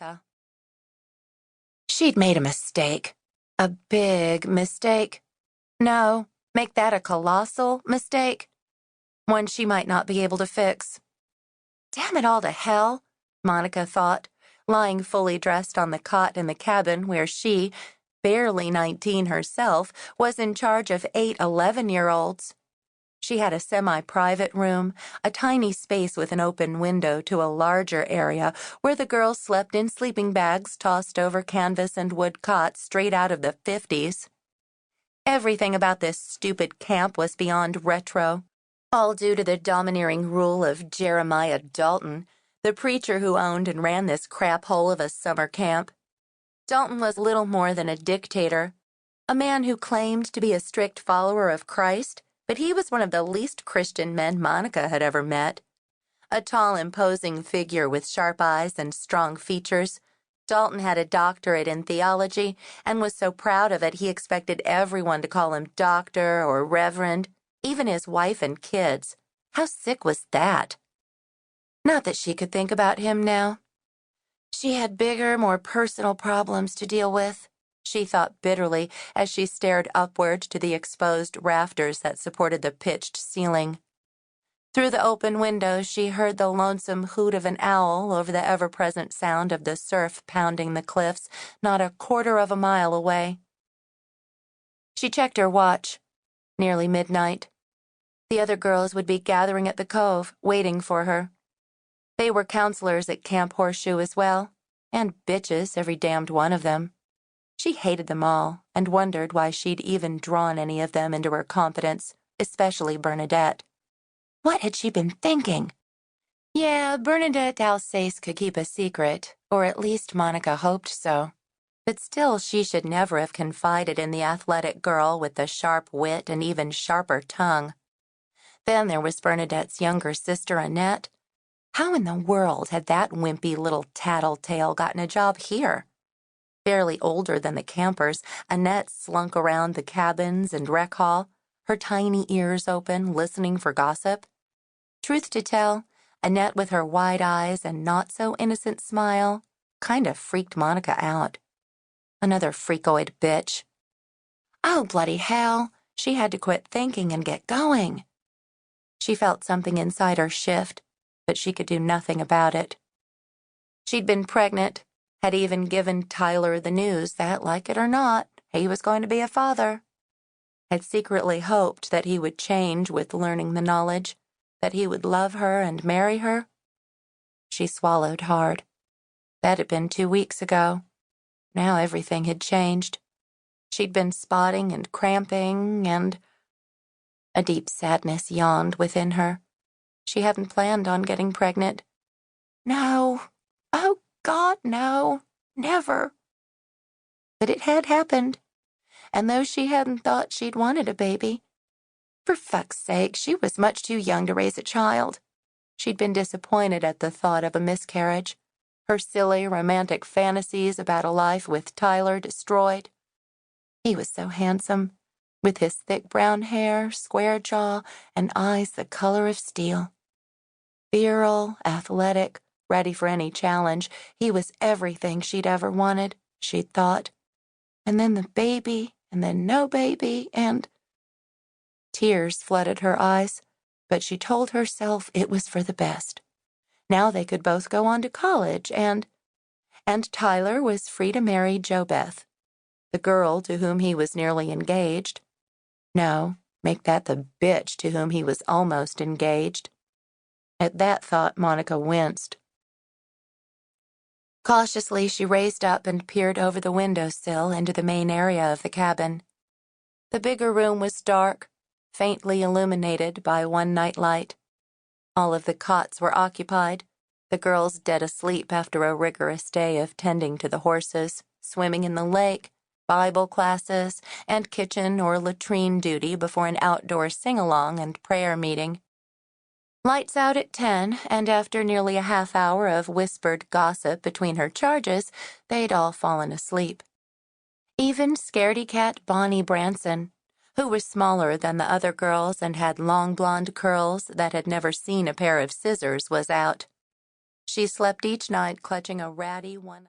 Monica. She'd made a mistake. A big mistake. No, make that a colossal mistake. One she might not be able to fix. Damn it all to hell, Monica thought, lying fully dressed on the cot in the cabin where she, barely 19 herself, was in charge of 8 11-year-olds. She had a semi-private room, a tiny space with an open window to a larger area where the girls slept in sleeping bags tossed over canvas and wood cots straight out of the 50s. Everything about this stupid camp was beyond retro, all due to the domineering rule of Jeremiah Dalton, the preacher who owned and ran this crap hole of a summer camp. Dalton was little more than a dictator, a man who claimed to be a strict follower of Christ, but he was one of the least Christian men Monica had ever met. A tall, imposing figure with sharp eyes and strong features, Dalton had a doctorate in theology and was so proud of it he expected everyone to call him doctor or reverend, even his wife and kids. How sick was that? Not that she could think about him now. She had bigger, more personal problems to deal with, she thought bitterly as she stared upward to the exposed rafters that supported the pitched ceiling. Through the open window, she heard the lonesome hoot of an owl over the ever-present sound of the surf pounding the cliffs not a quarter of a mile away. She checked her watch. Nearly midnight. The other girls would be gathering at the cove, waiting for her. They were counselors at Camp Horseshoe as well, and bitches, every damned one of them. She hated them all and wondered why she'd even drawn any of them into her confidence, especially Bernadette. What had she been thinking? Yeah, Bernadette Alsace could keep a secret, or at least Monica hoped so. But still, she should never have confided in the athletic girl with the sharp wit and even sharper tongue. Then there was Bernadette's younger sister, Annette. How in the world had that wimpy little tattletale gotten a job here? Barely older than the campers, Annette slunk around the cabins and rec hall, her tiny ears open, listening for gossip. Truth to tell, Annette with her wide eyes and not-so-innocent smile kind of freaked Monica out. Another freakoid bitch. Oh, bloody hell, she had to quit thinking and get going. She felt something inside her shift, but she could do nothing about it. She'd been pregnant, had even given Tyler the news that, like it or not, he was going to be a father. Had secretly hoped that he would change with learning the knowledge, that he would love her and marry her. She swallowed hard. That had been 2 weeks ago. Now everything had changed. She'd been spotting and cramping, and a deep sadness yawned within her. She hadn't planned on getting pregnant. No. Oh, God, no. Never. But it had happened. And though she hadn't thought she'd wanted a baby, for fuck's sake, she was much too young to raise a child. She'd been disappointed at the thought of a miscarriage, her silly, romantic fantasies about a life with Tyler destroyed. He was so handsome, with his thick brown hair, square jaw, and eyes the color of steel. Virile, athletic, ready for any challenge, he was everything she'd ever wanted, she'd thought. And then the baby, and then no baby, and... Tears flooded her eyes, but she told herself it was for the best. Now they could both go on to college, and Tyler was free to marry Jo-Beth, the girl to whom he was nearly engaged. No, make that the bitch to whom he was almost engaged. At that thought, Monica winced. Cautiously, she raised up and peered over the windowsill into the main area of the cabin. The bigger room was dark, faintly illuminated by one nightlight. All of the cots were occupied, the girls dead asleep after a rigorous day of tending to the horses, swimming in the lake, Bible classes, and kitchen or latrine duty before an outdoor sing-along and prayer meeting. Lights out at 10, and after nearly a half hour of whispered gossip between her charges, they'd all fallen asleep. Even scaredy-cat Bonnie Branson, who was smaller than the other girls and had long blonde curls that had never seen a pair of scissors, was out. She slept each night clutching a ratty one.